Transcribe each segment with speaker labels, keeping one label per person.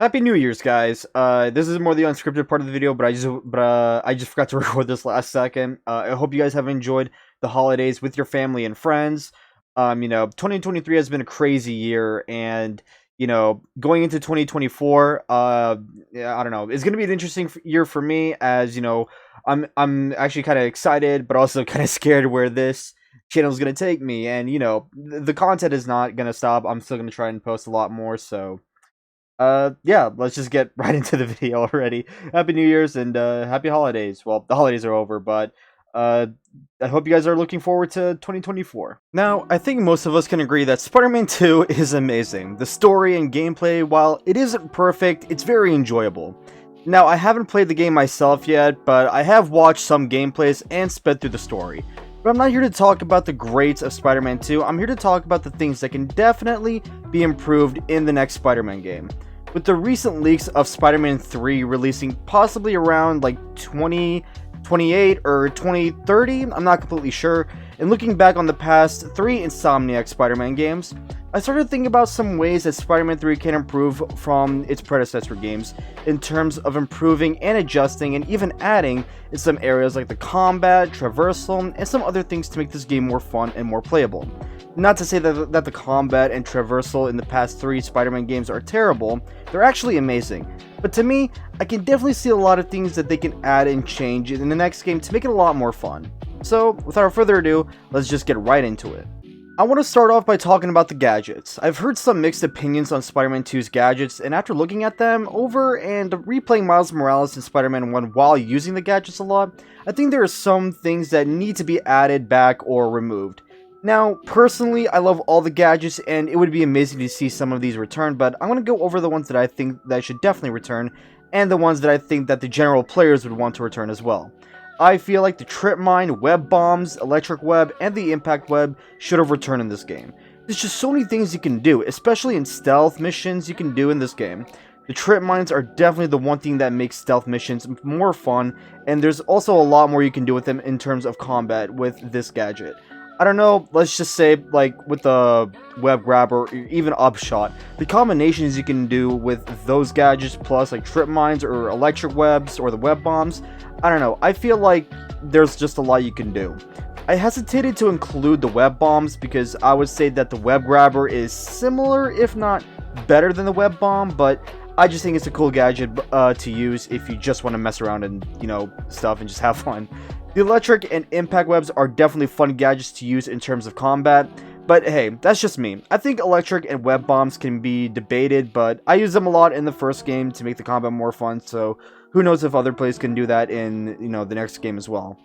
Speaker 1: Happy New Year's, guys. This is more the unscripted part of the video, but I just forgot to record this last second. I hope you guys have enjoyed the holidays with your family and friends. 2023 has been a crazy year, and going into 2024, yeah, I don't know, it's gonna be an interesting year for me. As I'm actually kind of excited, but also kind of scared where this channel is gonna take me. And the content is not gonna stop. I'm still gonna try and post a lot more. So. Yeah, let's just get right into the video already. Happy New Year's and happy holidays. Well, the holidays are over, but I hope you guys are looking forward to 2024. Now, I think most of us can agree that Spider-Man 2 is amazing. The story and gameplay, while it isn't perfect, it's very enjoyable. Now, I haven't played the game myself yet, but I have watched some gameplays and sped through the story. But I'm not here to talk about the greats of Spider-Man 2, I'm here to talk about the things that can definitely be improved in the next Spider-Man game. With the recent leaks of Spider-Man 3 releasing possibly around like 2028 or 2030, I'm not completely sure, and looking back on the past 3 Insomniac Spider-Man games, I started thinking about some ways that Spider-Man 3 can improve from its predecessor games in terms of improving and adjusting and even adding in some areas like the combat, traversal, and some other things to make this game more fun and more playable. Not to say that the combat and traversal in the past 3 Spider-Man games are terrible, they're actually amazing. But to me, I can definitely see a lot of things that they can add and change in the next game to make it a lot more fun. So, without further ado, let's just get right into it. I want to start off by talking about the gadgets. I've heard some mixed opinions on Spider-Man 2's gadgets, and after looking at them over and replaying Miles Morales in Spider-Man 1 while using the gadgets a lot, I think there are some things that need to be added back or removed. Now, personally, I love all the gadgets, and it would be amazing to see some of these return, but I'm going to go over the ones that I think that should definitely return, and the ones that I think that the general players would want to return as well. I feel like the Trip Mine, Web Bombs, Electric Web, and the Impact Web should have returned in this game. There's just so many things you can do, especially in stealth missions you can do in this game. The Trip Mines are definitely the one thing that makes stealth missions more fun, and there's also a lot more you can do with them in terms of combat with this gadget. I don't know, let's just say, like, with the Web Grabber, or even Upshot, the combinations you can do with those gadgets plus, like, Trip Mines or Electric Webs or the Web Bombs, I don't know, I feel like there's just a lot you can do. I hesitated to include the Web Bombs because I would say that the Web Grabber is similar, if not better than the Web Bomb, but I just think it's a cool gadget to use if you just want to mess around and, stuff and just have fun. The Electric and Impact Webs are definitely fun gadgets to use in terms of combat, but hey, that's just me. I think Electric and Web Bombs can be debated, but I use them a lot in the first game to make the combat more fun, so who knows if other players can do that in, the next game as well.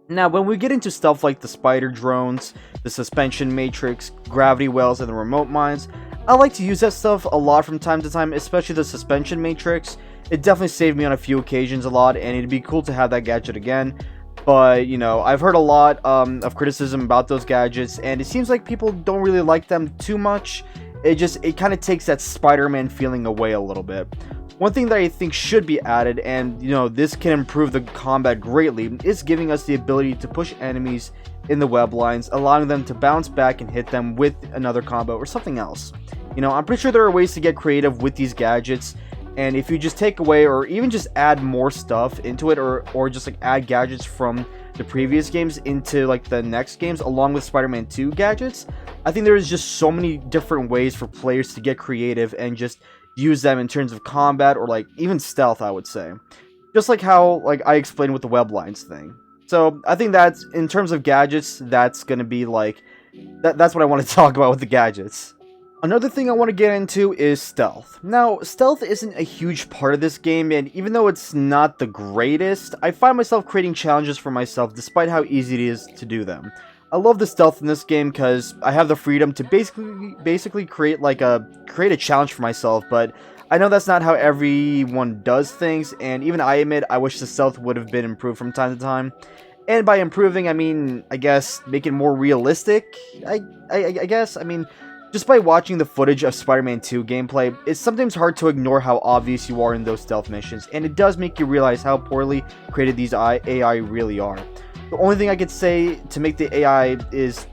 Speaker 1: Now, when we get into stuff like the spider drones, the suspension matrix, gravity wells, and the remote mines, I like to use that stuff a lot from time to time, especially the suspension matrix. It definitely saved me on a few occasions a lot, and it'd be cool to have that gadget again. But, I've heard a lot of criticism about those gadgets, and it seems like people don't really like them too much. It kind of takes that Spider-Man feeling away a little bit. One thing that I think should be added, and, this can improve the combat greatly, is giving us the ability to push enemies in the web lines, allowing them to bounce back and hit them with another combo or something else. I'm pretty sure there are ways to get creative with these gadgets, and if you just take away or even just add more stuff into it, or just like add gadgets from the previous games into like the next games along with Spider-Man 2 gadgets, I think there is just so many different ways for players to get creative and just use them in terms of combat or like even stealth, I would say. Just like how like I explained with the web lines thing. So I think that's, in terms of gadgets, that's gonna be like that's what I want to talk about with the gadgets. Another thing I want to get into is stealth. Now, stealth isn't a huge part of this game, and even though it's not the greatest, I find myself creating challenges for myself despite how easy it is to do them. I love the stealth in this game because I have the freedom to basically create a challenge for myself, but I know that's not how everyone does things, and even I admit I wish the stealth would have been improved from time to time. And by improving, I mean, I guess, make it more realistic, I guess, I mean, just by watching the footage of Spider-Man 2 gameplay, it's sometimes hard to ignore how obvious you are in those stealth missions, and it does make you realize how poorly created these AI really are. The only thing I could say to make the AI is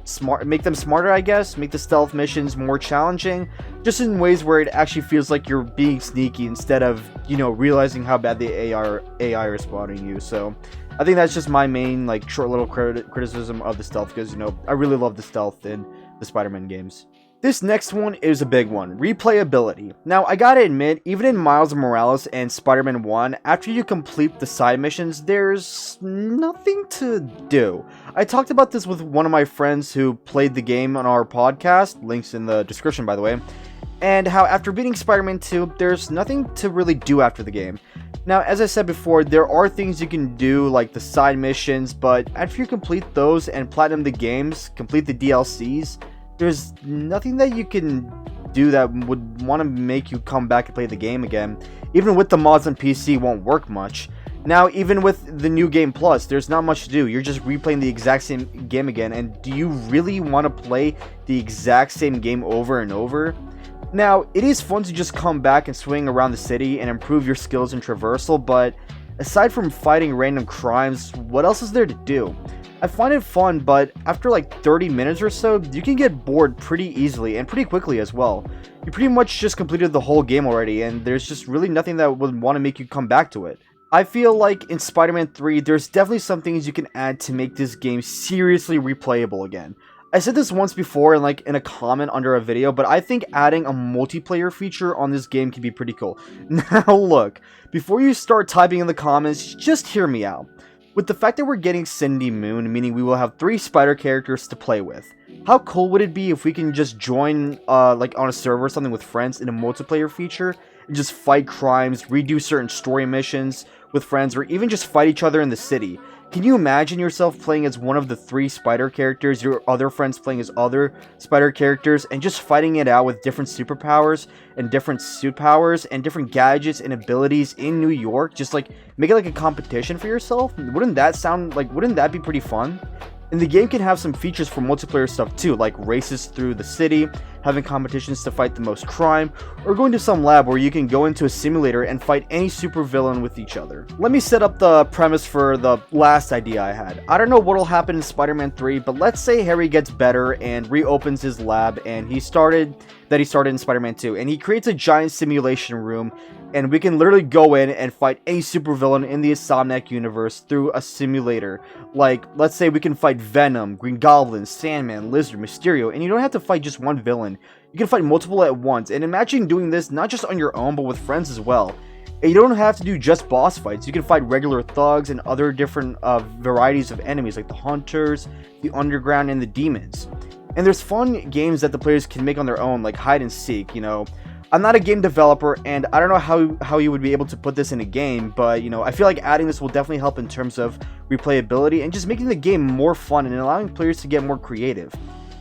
Speaker 1: make them smarter, I guess, make the stealth missions more challenging, just in ways where it actually feels like you're being sneaky instead of, you know, realizing how bad the AI are spotting you. So I think that's just my main, like, short little criticism of the stealth, because, you know, I really love the stealth in the Spider-Man games. This next one is a big one, replayability. Now, I gotta admit, even in Miles Morales and Spider-Man 1, after you complete the side missions, there's nothing to do. I talked about this with one of my friends who played the game on our podcast, links in the description by the way, and how after beating Spider-Man 2, there's nothing to really do after the game. Now, as I said before, there are things you can do, like the side missions, but after you complete those and platinum the games, complete the DLCs, there's nothing that you can do that would want to make you come back and play the game again. Even with the mods on PC, won't work much. Now, even with the new game plus, there's not much to do. You're just replaying the exact same game again, and do you really want to play the exact same game over and over? Now, it is fun to just come back and swing around the city and improve your skills in Traversal, but aside from fighting random crimes, what else is there to do? I find it fun, but after like 30 minutes or so, you can get bored pretty easily and pretty quickly as well. You pretty much just completed the whole game already, and there's just really nothing that would want to make you come back to it. I feel like in Spider-Man 3, there's definitely some things you can add to make this game seriously replayable again. I said this once before in a comment under a video, but I think adding a multiplayer feature on this game can be pretty cool. Now look, before you start typing in the comments, just hear me out. With the fact that we're getting Cindy Moon, meaning we will have 3 spider characters to play with, how cool would it be if we can just join like on a server or something with friends in a multiplayer feature and just fight crimes, redo certain story missions with friends, or even just fight each other in the city? Can you imagine yourself playing as one of the 3 spider characters, your other friends playing as other spider characters, and just fighting it out with different superpowers and different suit powers and different gadgets and abilities in New York? Just like make it like a competition for yourself? Wouldn't that be pretty fun? And the game can have some features for multiplayer stuff too, like races through the city, having competitions to fight the most crime, or going to some lab where you can go into a simulator and fight any supervillain with each other. Let me set up the premise for the last idea I had. I don't know what'll happen in Spider-Man 3, but let's say Harry gets better and reopens his lab and he started in Spider-Man 2, and he creates a giant simulation room, and we can literally go in and fight any supervillain in the Insomniac universe through a simulator. Like, let's say we can fight Venom, Green Goblin, Sandman, Lizard, Mysterio, and you don't have to fight just one villain. You can fight multiple at once, and imagine doing this not just on your own, but with friends as well. And you don't have to do just boss fights. You can fight regular thugs and other different varieties of enemies, like the Hunters, the Underground, and the Demons. And there's fun games that the players can make on their own, like hide and seek, you know. I'm not a game developer, and I don't know how you would be able to put this in a game, but, you know, I feel like adding this will definitely help in terms of replayability and just making the game more fun and allowing players to get more creative.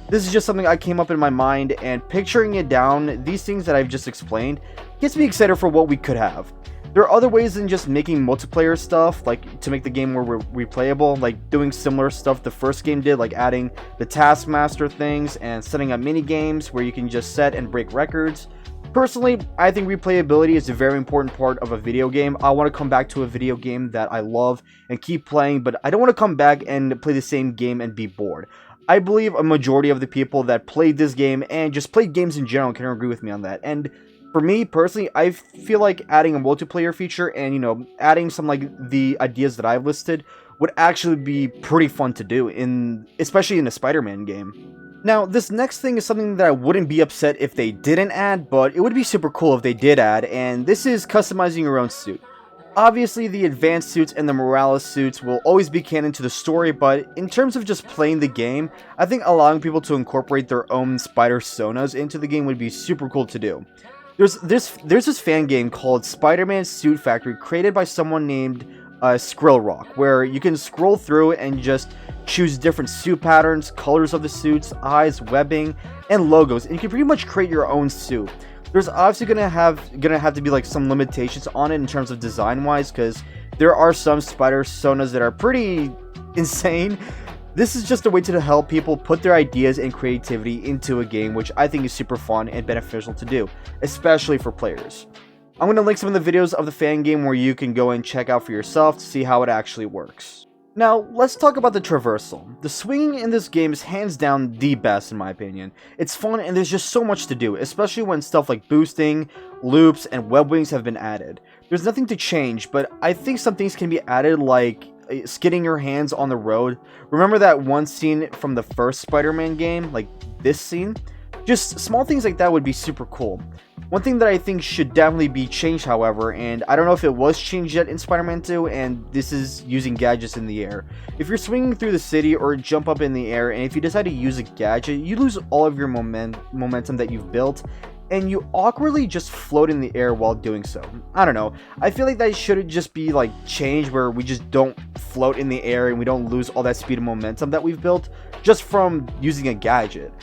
Speaker 1: This is just something I came up in my mind, and picturing it down, these things that I've just explained, gets me excited for what we could have. There are other ways than just making multiplayer stuff, like to make the game more replayable, like doing similar stuff the first game did, like adding the Taskmaster things and setting up mini games where you can just set and break records. Personally, I think replayability is a very important part of a video game. I want to come back to a video game that I love and keep playing, but I don't want to come back and play the same game and be bored. I believe a majority of the people that played this game and just played games in general can agree with me on that. And for me, personally, I feel like adding a multiplayer feature and, you know, adding some, like, the ideas that I've listed would actually be pretty fun to do, especially in a Spider-Man game. Now, this next thing is something that I wouldn't be upset if they didn't add, but it would be super cool if they did add, and this is customizing your own suit. Obviously, the advanced suits and the Morales suits will always be canon to the story, but in terms of just playing the game, I think allowing people to incorporate their own spider-sonas into the game would be super cool to do. There's this fan game called Spider-Man Suit Factory, created by someone named Skrill Rock, where you can scroll through and just choose different suit patterns, colors of the suits, eyes, webbing, and logos, and you can pretty much create your own suit. There's obviously gonna have to be like some limitations on it in terms of design wise, because there are some spider sonas that are pretty insane. This is just a way to help people put their ideas and creativity into a game, which I think is super fun and beneficial to do, especially for players. I'm going to link some of the videos of the fan game where you can go and check out for yourself to see how it actually works. Now, let's talk about the traversal. The swinging in this game is hands down the best in my opinion. It's fun and there's just so much to do, especially when stuff like boosting, loops, and web wings have been added. There's nothing to change, but I think some things can be added like skidding your hands on the road. Remember that one scene from the first Spider-Man game? Like this scene? Just small things like that would be super cool. One thing that I think should definitely be changed, however, and I don't know if it was changed yet in Spider-Man 2, and this is using gadgets in the air. If you're swinging through the city or jump up in the air, and if you decide to use a gadget, you lose all of your momentum that you've built, and you awkwardly just float in the air while doing so. I don't know. I feel like that should just be like changed where we just don't float in the air and we don't lose all that speed and momentum that we've built just from using a gadget.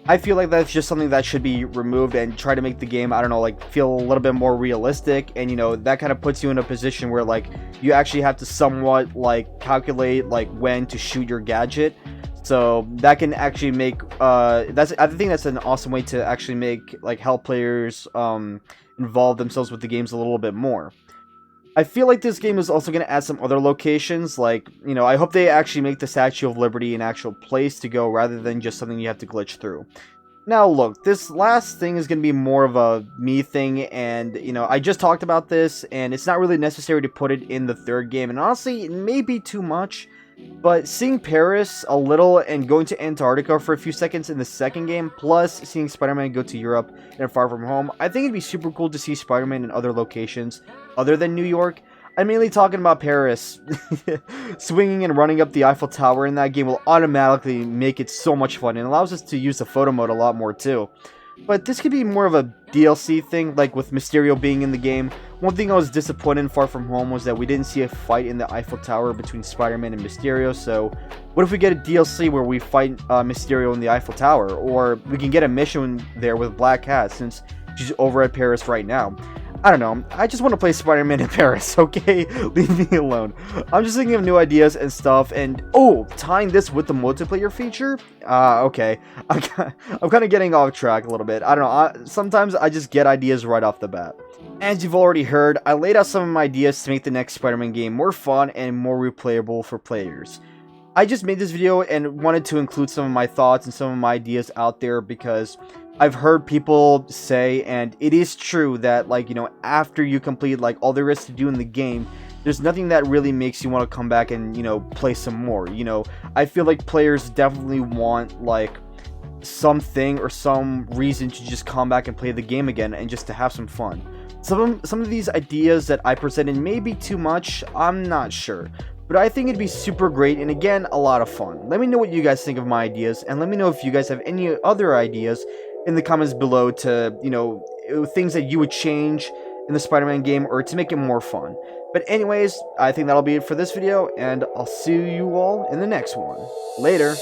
Speaker 1: I feel like that's just something that should be removed and try to make the game, I don't know, like feel a little bit more realistic, and you know, that kind of puts you in a position where like you actually have to somewhat like calculate like when to shoot your gadget. So that can actually make I think that's an awesome way to actually make like help players involve themselves with the games a little bit more. I feel like this game is also going to add some other locations, like, you know, I hope they actually make the Statue of Liberty an actual place to go rather than just something you have to glitch through. Now, look, this last thing is going to be more of a me thing, and, you know, I just talked about this, and it's not really necessary to put it in the third game, and honestly, it may be too much, but seeing Paris a little and going to Antarctica for a few seconds in the second game, plus seeing Spider-Man go to Europe and Far From Home, I think it'd be super cool to see Spider-Man in other locations other than New York. I'm mainly talking about Paris. Swinging and running up the Eiffel Tower in that game will automatically make it so much fun and allows us to use the photo mode a lot more too. But this could be more of a DLC thing, like with Mysterio being in the game. One thing I was disappointed in Far From Home was that we didn't see a fight in the Eiffel Tower between Spider-Man and Mysterio, so what if we get a DLC where we fight Mysterio in the Eiffel Tower? Or we can get a mission there with Black Cat, since she's over at Paris right now. I don't know, I just want to play Spider-Man in Paris, okay? Leave me alone. I'm just thinking of new ideas and stuff, and oh, tying this with the multiplayer feature? Okay. I'm kind of getting off track a little bit. I don't know, sometimes I just get ideas right off the bat. As you've already heard, I laid out some of my ideas to make the next Spider-Man game more fun and more replayable for players. I just made this video and wanted to include some of my thoughts and some of my ideas out there because I've heard people say, and it is true, that like, you know, after you complete like all there is to do in the game, there's nothing that really makes you want to come back and, you know, play some more. You know, I feel like players definitely want like something or some reason to just come back and play the game again and just to have some fun. Some of these ideas that I presented may be too much, I'm not sure. But I think it'd be super great and again, a lot of fun. Let me know what you guys think of my ideas, and let me know if you guys have any other ideas in the comments below to, you know, things that you would change in the Spider-Man game or to make it more fun. But anyways, I think that'll be it for this video, and I'll see you all in the next one. Later.